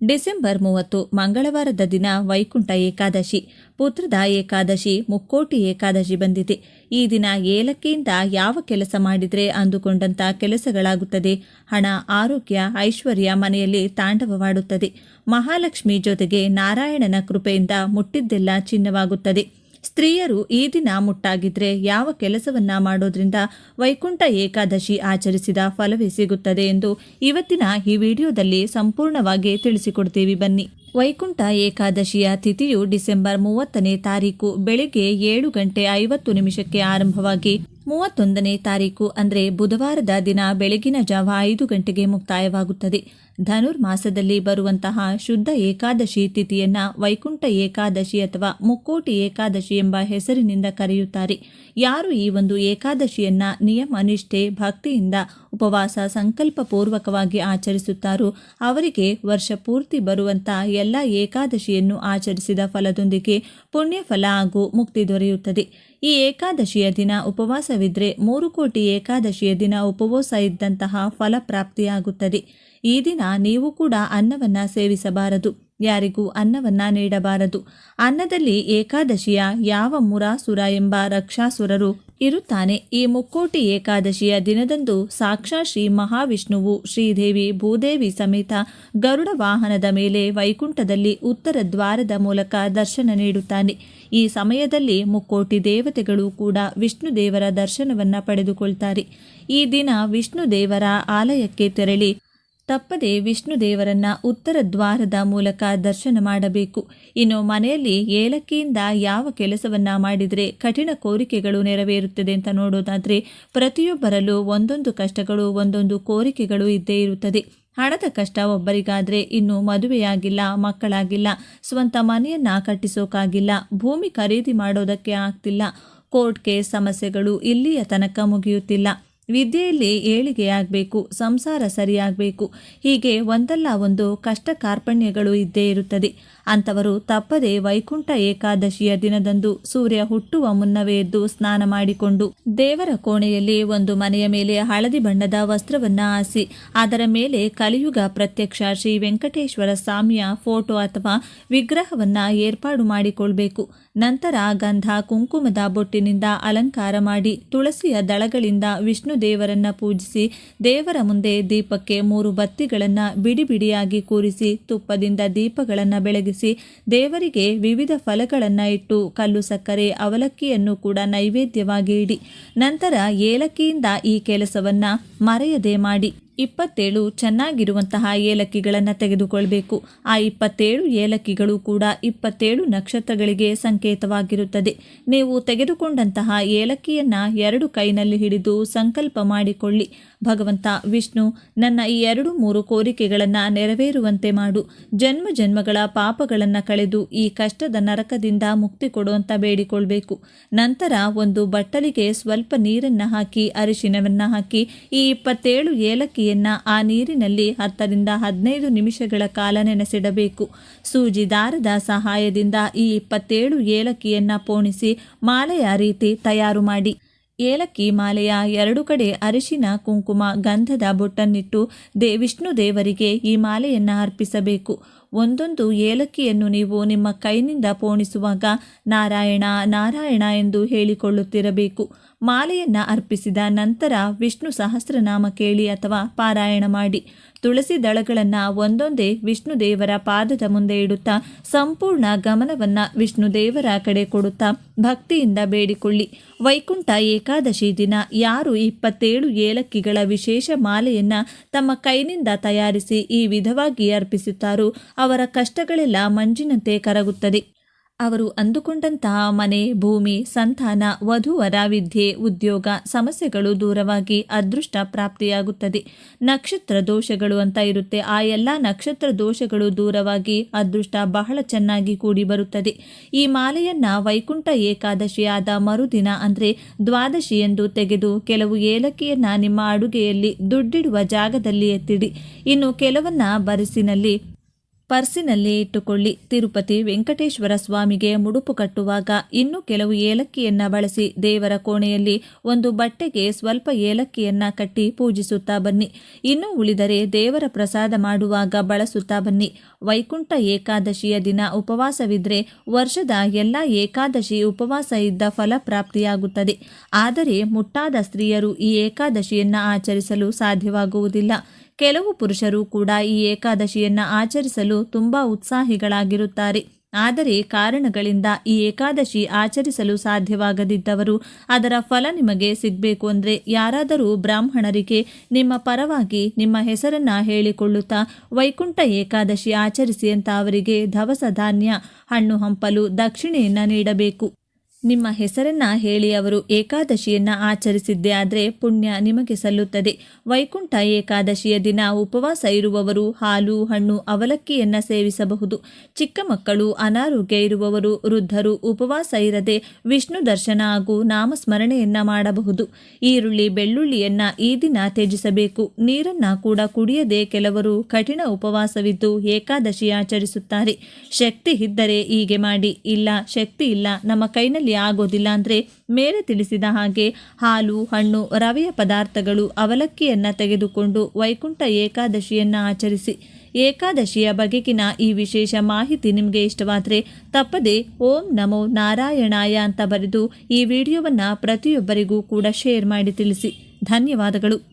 December 30 ಮಂಗಳವಾರದ ದಿನ ವೈಕುಂಠ ಏಕಾದಶಿ, ಪುತ್ರದ ಏಕಾದಶಿ, ಮುಕ್ಕೋಟಿ ಏಕಾದಶಿ ಬಂದಿದೆ. ಈ ದಿನ ಏಲಕ್ಕಿಯಿಂದ ಯಾವ ಕೆಲಸ ಮಾಡಿದರೆ ಅಂದುಕೊಂಡಂಥ ಕೆಲಸಗಳಾಗುತ್ತದೆ. ಹಣ, ಆರೋಗ್ಯ, ಐಶ್ವರ್ಯ ಮನೆಯಲ್ಲಿ ತಾಂಡವವಾಡುತ್ತದೆ. ಮಹಾಲಕ್ಷ್ಮಿ ಜೊತೆಗೆ ನಾರಾಯಣನ ಕೃಪೆಯಿಂದ ಮುಟ್ಟಿದ್ದೆಲ್ಲ ಚಿನ್ನವಾಗುತ್ತದೆ. ಸ್ತ್ರೀಯರು ಈ ದಿನ ಮುಟ್ಟಾಗಿದ್ರೆ ಯಾವ ಕೆಲಸವನ್ನ ಮಾಡೋದ್ರಿಂದ ವೈಕುಂಠ ಏಕಾದಶಿ ಆಚರಿಸಿದ ಫಲವೇ ಸಿಗುತ್ತದೆ ಎಂದು ಇವತ್ತಿನ ಈ ವಿಡಿಯೋದಲ್ಲಿ ಸಂಪೂರ್ಣವಾಗಿ ತಿಳಿಸಿಕೊಡ್ತೀವಿ, ಬನ್ನಿ. ವೈಕುಂಠ ಏಕಾದಶಿಯ ತಿಥಿಯು ಡಿಸೆಂಬರ್ 30ನೇ ತಾರೀಕು ಬೆಳಿಗ್ಗೆ 7:50 ಆರಂಭವಾಗಿ 31ನೇ ತಾರೀಕು ಅಂದರೆ ಬುಧವಾರದ ದಿನ ಬೆಳಗಿನ ಜಾವ 5 ಗಂಟೆಗೆ ಮುಕ್ತಾಯವಾಗುತ್ತದೆ. ಧನುರ್ಮಾಸದಲ್ಲಿ ಬರುವಂತಹ ಶುದ್ಧ ಏಕಾದಶಿ ತಿಥಿಯನ್ನ ವೈಕುಂಠ ಏಕಾದಶಿ ಅಥವಾ ಮುಕ್ಕೋಟಿ ಏಕಾದಶಿ ಎಂಬ ಹೆಸರಿನಿಂದ ಕರೆಯುತ್ತಾರೆ. ಯಾರು ಈ ಒಂದು ಏಕಾದಶಿಯನ್ನ ನಿಯಮ, ನಿಷ್ಠೆ, ಭಕ್ತಿಯಿಂದ ಉಪವಾಸ ಸಂಕಲ್ಪಪೂರ್ವಕವಾಗಿ ಆಚರಿಸುತ್ತಾರೋ ಅವರಿಗೆ ವರ್ಷ ಪೂರ್ತಿ ಬರುವಂತ ಎಲ್ಲ ಏಕಾದಶಿಯನ್ನು ಆಚರಿಸಿದ ಫಲದೊಂದಿಗೆ ಪುಣ್ಯಫಲ ಹಾಗೂ ಮುಕ್ತಿ ದೊರೆಯುತ್ತದೆ. ಈ ಏಕಾದಶಿಯ ದಿನ ಉಪವಾಸವಿದ್ರೆ 3 ಕೋಟಿ ಏಕಾದಶಿಯ ದಿನ ಉಪವಾಸ ಇದ್ದಂತಹ ಫಲ ಪ್ರಾಪ್ತಿಯಾಗುತ್ತದೆ. ಈ ದಿನ ನೀವು ಕೂಡ ಅನ್ನವನ್ನ ಸೇವಿಸಬಾರದು, ಯಾರಿಗೂ ಅನ್ನವನ್ನ ನೀಡಬಾರದು. ಅನ್ನದಲ್ಲಿ ಏಕಾದಶಿಯ ಯಾವ ಮುರಾಸುರ ಎಂಬ ರಕ್ಷಾಸುರರು ಇರುತ್ತಾನೆ. ಈ ಮುಕ್ಕೋಟಿ ಏಕಾದಶಿಯ ದಿನದಂದು ಸಾಕ್ಷಾತ್ ಶ್ರೀ ಮಹಾವಿಷ್ಣುವು ಶ್ರೀದೇವಿ ಭೂದೇವಿ ಸಮೇತ ಗರುಡ ವಾಹನದ ಮೇಲೆ ವೈಕುಂಠದಲ್ಲಿ ಉತ್ತರ ದ್ವಾರದ ಮೂಲಕ ದರ್ಶನ ನೀಡುತ್ತಾನೆ. ಈ ಸಮಯದಲ್ಲಿ ಮುಕ್ಕೋಟಿ ದೇವತೆಗಳು ಕೂಡ ವಿಷ್ಣು ದೇವರ ದರ್ಶನವನ್ನ ಪಡೆದುಕೊಳ್ತಾರೆ. ಈ ದಿನ ವಿಷ್ಣು ದೇವರ ಆಲಯಕ್ಕೆ ತೆರಳಿ ತಪ್ಪದೆ ವಿಷ್ಣು ದೇವರನ್ನ ಉತ್ತರ ದ್ವಾರದ ಮೂಲಕ ದರ್ಶನ ಮಾಡಬೇಕು. ಇನ್ನು ಮನೆಯಲ್ಲಿ ಏಲಕ್ಕಿಯಿಂದ ಯಾವ ಕೆಲಸವನ್ನ ಮಾಡಿದರೆ ಕಠಿಣ ಕೋರಿಕೆಗಳು ನೆರವೇರುತ್ತದೆ ಅಂತ ನೋಡೋದಾದ್ರೆ, ಪ್ರತಿಯೊಬ್ಬರಲ್ಲೂ ಒಂದೊಂದು ಕಷ್ಟಗಳು, ಒಂದೊಂದು ಕೋರಿಕೆಗಳು ಇದ್ದೇ ಇರುತ್ತದೆ. ಹಣದ ಕಷ್ಟ ಒಬ್ಬರಿಗಾದ್ರೆ ಇನ್ನು ಮದುವೆಯಾಗಿಲ್ಲ, ಮಕ್ಕಳಾಗಿಲ್ಲ, ಸ್ವಂತ ಮನೆಯನ್ನ ಕಟ್ಟಿಸೋಕಾಗಿಲ್ಲ, ಭೂಮಿ ಖರೀದಿ ಮಾಡೋದಕ್ಕೆ ಆಗ್ತಿಲ್ಲ, ಕೋರ್ಟ್ ಕೇಸ್ ಸಮಸ್ಯೆಗಳು ಇಲ್ಲಿಯ ತನಕ ಮುಗಿಯುತ್ತಿಲ್ಲ, ವಿದ್ಯೆಯಲ್ಲಿ ಏಳಿಗೆಯಾಗಬೇಕು, ಸಂಸಾರ ಸರಿಯಾಗಬೇಕು, ಹೀಗೆ ಒಂದಲ್ಲ ಒಂದು ಕಷ್ಟ ಕಾರ್ಪಣ್ಯಗಳು ಇದ್ದೇ ಇರುತ್ತದೆ. ಅಂಥವರು ತಪ್ಪದೆ ವೈಕುಂಠ ಏಕಾದಶಿಯ ದಿನದಂದು ಸೂರ್ಯ ಹುಟ್ಟುವ ಮುನ್ನವೇ ಎದ್ದು ಸ್ನಾನ ಮಾಡಿಕೊಂಡು ದೇವರ ಕೋಣೆಯಲ್ಲಿ ಒಂದು ಮನೆಯ ಮೇಲೆ ಹಳದಿ ಬಣ್ಣದ ವಸ್ತ್ರವನ್ನ ಹಾಸಿ ಅದರ ಮೇಲೆ ಕಲಿಯುಗ ಪ್ರತ್ಯಕ್ಷ ಶ್ರೀ ವೆಂಕಟೇಶ್ವರ ಸ್ವಾಮಿಯ ಫೋಟೋ ಅಥವಾ ವಿಗ್ರಹವನ್ನ ಏರ್ಪಾಡು ಮಾಡಿಕೊಳ್ಬೇಕು. ನಂತರ ಗಂಧ ಕುಂಕುಮದ ಬೊಟ್ಟಿನಿಂದ ಅಲಂಕಾರ ಮಾಡಿ ತುಳಸಿಯ ದಳಗಳಿಂದ ವಿಷ್ಣು ದೇವರನ್ನ ಪೂಜಿಸಿ ದೇವರ ಮುಂದೆ ದೀಪಕ್ಕೆ 3 ಬತ್ತಿಗಳನ್ನು ಬಿಡಿ ಬಿಡಿಯಾಗಿ ಕೂರಿಸಿ ತುಪ್ಪದಿಂದ ದೀಪಗಳನ್ನು ಬೆಳಗಿಸಿ ದೇವರಿಗೆ ವಿವಿಧ ಫಲಗಳನ್ನು ಇಟ್ಟು ಕಲ್ಲು ಸಕ್ಕರೆ ಅವಲಕ್ಕಿಯನ್ನು ಕೂಡ ನೈವೇದ್ಯವಾಗಿ ಇಡಿ. ನಂತರ ಏಲಕ್ಕಿಯಿಂದ ಈ ಕೆಲಸವನ್ನ ಮರೆಯದೆ ಮಾಡಿ 27 ಚೆನ್ನಾಗಿರುವಂತಹ ಏಲಕ್ಕಿಗಳನ್ನು ತೆಗೆದುಕೊಳ್ಬೇಕು. ಆ 27 ಏಲಕ್ಕಿಗಳು ಕೂಡ 27 ನಕ್ಷತ್ರಗಳಿಗೆ ಸಂಕೇತವಾಗಿರುತ್ತದೆ. ನೀವು ತೆಗೆದುಕೊಂಡಂತಹ ಏಲಕ್ಕಿಯನ್ನ 2 ಕೈನಲ್ಲಿ ಹಿಡಿದು ಸಂಕಲ್ಪ ಮಾಡಿಕೊಳ್ಳಿ. ಭಗವಂತ ವಿಷ್ಣು, ನನ್ನ ಈ 2-3 ಕೋರಿಕೆಗಳನ್ನು ನೆರವೇರುವಂತೆ ಮಾಡು. ಜನ್ಮ ಜನ್ಮಗಳ ಪಾಪಗಳನ್ನು ಕಳೆದು ಈ ಕಷ್ಟದ ನರಕದಿಂದ ಮುಕ್ತಿ ಕೊಡುವಂತ ಬೇಡಿಕೊಳ್ಬೇಕು. ನಂತರ ಒಂದು ಬಟ್ಟಲಿಗೆ ಸ್ವಲ್ಪ ನೀರನ್ನು ಹಾಕಿ ಅರಿಶಿನವನ್ನ ಹಾಕಿ ಈ 27 ಏಲಕ್ಕಿಯನ್ನ ಆ ನೀರಿನಲ್ಲಿ 10ರಿಂದ 15 ನಿಮಿಷಗಳ ಕಾಲ ನೆನೆಸಿಡಬೇಕು. ಸೂಜಿ ದಾರದ ಸಹಾಯದಿಂದ ಈ 27 ಏಲಕ್ಕಿಯನ್ನ ಪೋಣಿಸಿ ಮಾಲೆಯ ರೀತಿ ತಯಾರು ಮಾಡಿ ಏಲಕ್ಕಿ ಮಾಲೆಯ 2 ಕಡೆ ಅರಿಶಿನ, ಕುಂಕುಮ, ಗಂಧದ ಬೊಟ್ಟನ್ನಿಟ್ಟು ವಿಷ್ಣು ದೇವರಿಗೆ ಈ ಮಾಲೆಯನ್ನು ಅರ್ಪಿಸಬೇಕು. ಒಂದೊಂದು ಏಲಕ್ಕಿಯನ್ನು ನೀವು ನಿಮ್ಮ ಕೈನಿಂದ ಪೋಣಿಸುವಾಗ ನಾರಾಯಣ ನಾರಾಯಣ ಎಂದು ಹೇಳಿಕೊಳ್ಳುತ್ತಿರಬೇಕು. ಮಾಲೆಯನ್ನ ಅರ್ಪಿಸಿದ ನಂತರ ವಿಷ್ಣು ಸಹಸ್ರನಾಮ ಕೇಳಿ ಅಥವಾ ಪಾರಾಯಣ ಮಾಡಿ ತುಳಸಿ ದಳಗಳನ್ನು ಒಂದೊಂದೇ ವಿಷ್ಣು ದೇವರ ಪಾದದ ಮುಂದೆ ಇಡುತ್ತಾ ಸಂಪೂರ್ಣ ಗಮನವನ್ನ ವಿಷ್ಣು ದೇವರ ಕಡೆ ಕೊಡುತ್ತಾ ಭಕ್ತಿಯಿಂದ ಬೇಡಿಕೊಳ್ಳಿ. ವೈಕುಂಠ ಏಕಾದಶಿ ದಿನ ಯಾರು 27 ಏಲಕ್ಕಿಗಳ ವಿಶೇಷ ಮಾಲೆಯನ್ನ ತಮ್ಮ ಕೈನಿಂದ ತಯಾರಿಸಿ ಈ ವಿಧವಾಗಿ ಅರ್ಪಿಸುತ್ತಾರೋ ಅವರ ಕಷ್ಟಗಳೆಲ್ಲ ಮಂಜಿನಂತೆ ಕರಗುತ್ತದೆ. ಅವರು ಅಂದುಕೊಂಡಂತಹ ಮನೆ, ಭೂಮಿ, ಸಂತಾನ, ವಧುವರ, ವಿದ್ಯೆ, ಉದ್ಯೋಗ ಸಮಸ್ಯೆಗಳು ದೂರವಾಗಿ ಅದೃಷ್ಟ ಪ್ರಾಪ್ತಿಯಾಗುತ್ತದೆ. ನಕ್ಷತ್ರ ದೋಷಗಳು ಅಂತ ಇರುತ್ತೆ, ಆ ಎಲ್ಲ ನಕ್ಷತ್ರ ದೋಷಗಳು ದೂರವಾಗಿ ಅದೃಷ್ಟ ಬಹಳ ಚೆನ್ನಾಗಿ ಕೂಡಿ ಬರುತ್ತದೆ. ಈ ಮಾಲೆಯನ್ನ ವೈಕುಂಠ ಏಕಾದಶಿಯಾದ ಮರುದಿನ ಅಂದರೆ ದ್ವಾದಶಿ ಎಂದು ತೆಗೆದು ಕೆಲವು ಏಲಕ್ಕಿಯನ್ನ ನಿಮ್ಮ ಅಡುಗೆಯಲ್ಲಿ ದುಡ್ಡಿಡುವ ಜಾಗದಲ್ಲಿ ಎತ್ತಿಡಿ. ಇನ್ನು ಕೆಲವನ್ನ ಬರಿಸಿನಲ್ಲಿ ಪರ್ಸಿನಲ್ಲಿ ಇಟ್ಟುಕೊಳ್ಳಿ. ತಿರುಪತಿ ವೆಂಕಟೇಶ್ವರ ಸ್ವಾಮಿಗೆ ಮುಡುಪು ಕಟ್ಟುವಾಗ ಇನ್ನೂ ಕೆಲವು ಏಲಕ್ಕಿಯನ್ನ ಬಳಸಿ ದೇವರ ಕೋಣೆಯಲ್ಲಿ ಒಂದು ಬಟ್ಟೆಗೆ ಸ್ವಲ್ಪ ಏಲಕ್ಕಿಯನ್ನ ಕಟ್ಟಿ ಪೂಜಿಸುತ್ತಾ ಬನ್ನಿ. ಇನ್ನು ಉಳಿದರೆ ದೇವರ ಪ್ರಸಾದ ಮಾಡುವಾಗ ಬಳಸುತ್ತಾ ಬನ್ನಿ. ವೈಕುಂಠ ಏಕಾದಶಿಯ ದಿನ ಉಪವಾಸವಿದ್ರೆ ವರ್ಷದ ಎಲ್ಲ ಏಕಾದಶಿ ಉಪವಾಸ ಇದ್ದ ಫಲ ಪ್ರಾಪ್ತಿಯಾಗುತ್ತದೆ. ಆದರೆ ಮುಟ್ಟಾದ ಸ್ತ್ರೀಯರು ಈ ಏಕಾದಶಿಯನ್ನ ಆಚರಿಸಲು ಸಾಧ್ಯವಾಗುವುದಿಲ್ಲ. ಕೆಲವು ಪುರುಷರು ಕೂಡ ಈ ಏಕಾದಶಿಯನ್ನ ಆಚರಿಸಲು ತುಂಬಾ ಉತ್ಸಾಹಿಗಳಾಗಿರುತ್ತಾರೆ. ಆದರೆ ಕಾರಣಗಳಿಂದ ಈ ಏಕಾದಶಿ ಆಚರಿಸಲು ಸಾಧ್ಯವಾಗದಿದ್ದವರು ಅದರ ಫಲ ನಿಮಗೆ ಸಿಗಬೇಕು ಅಂದರೆ ಯಾರಾದರೂ ಬ್ರಾಹ್ಮಣರಿಗೆ ನಿಮ್ಮ ಪರವಾಗಿ ನಿಮ್ಮ ಹೆಸರನ್ನ ಹೇಳಿಕೊಳ್ಳುತ್ತಾ ವೈಕುಂಠ ಏಕಾದಶಿ ಆಚರಿಸಿ ಅಂತ ಅವರಿಗೆ ದವಸ ಧಾನ್ಯ, ಹಣ್ಣು ಹಂಪಲು, ದಕ್ಷಿಣೆಯನ್ನ ನೀಡಬೇಕು. ನಿಮ್ಮ ಹೆಸರನ್ನ ಹೇಳಿ ಅವರು ಏಕಾದಶಿಯನ್ನ ಆಚರಿಸಿದ್ದೇ ಆದರೆ ಪುಣ್ಯ ನಿಮಗೆ ಸಲ್ಲುತ್ತದೆ. ವೈಕುಂಠ ಏಕಾದಶಿಯ ದಿನ ಉಪವಾಸ ಇರುವವರು ಹಾಲು, ಹಣ್ಣು, ಅವಲಕ್ಕಿಯನ್ನ ಸೇವಿಸಬಹುದು. ಚಿಕ್ಕ ಮಕ್ಕಳು, ಅನಾರೋಗ್ಯ ಇರುವವರು, ವೃದ್ಧರು ಉಪವಾಸ ಇರದೆ ವಿಷ್ಣು ದರ್ಶನ ಹಾಗೂ ನಾಮಸ್ಮರಣೆಯನ್ನ ಮಾಡಬಹುದು. ಈರುಳ್ಳಿ, ಬೆಳ್ಳುಳ್ಳಿಯನ್ನ ಈ ದಿನ ತ್ಯಜಿಸಬೇಕು. ನೀರನ್ನ ಕೂಡ ಕುಡಿಯದೆ ಕೆಲವರು ಕಠಿಣ ಉಪವಾಸವಿದ್ದು ಏಕಾದಶಿ ಆಚರಿಸುತ್ತಾರೆ. ಶಕ್ತಿ ಇದ್ದರೆ ಹೀಗೆ ಮಾಡಿ, ಇಲ್ಲ ಶಕ್ತಿ ಇಲ್ಲ, ನಮ್ಮ ಕೈನಲ್ಲಿ ಆಗೋದಿಲ್ಲ ಅಂದ್ರೆ ಮೇಲೆ ತಿಳಿಸಿದ ಹಾಗೆ ಹಾಲು, ಹಣ್ಣು, ರವೆಯ ಪದಾರ್ಥಗಳು, ಅವಲಕ್ಕಿಯನ್ನ ತೆಗೆದುಕೊಂಡು ವೈಕುಂಠ ಏಕಾದಶಿಯನ್ನ ಆಚರಿಸಿ. ಏಕಾದಶಿಯ ಬಗೆಗಿನ ಈ ವಿಶೇಷ ಮಾಹಿತಿ ನಿಮಗೆ ಇಷ್ಟವಾದರೆ ತಪ್ಪದೆ ಓಂ ನಮೋ ನಾರಾಯಣಾಯ ಅಂತ ಬರೆದು ಈ ವಿಡಿಯೋವನ್ನು ಪ್ರತಿಯೊಬ್ಬರಿಗೂ ಕೂಡ ಶೇರ್ ಮಾಡಿ ತಿಳಿಸಿ. ಧನ್ಯವಾದಗಳು.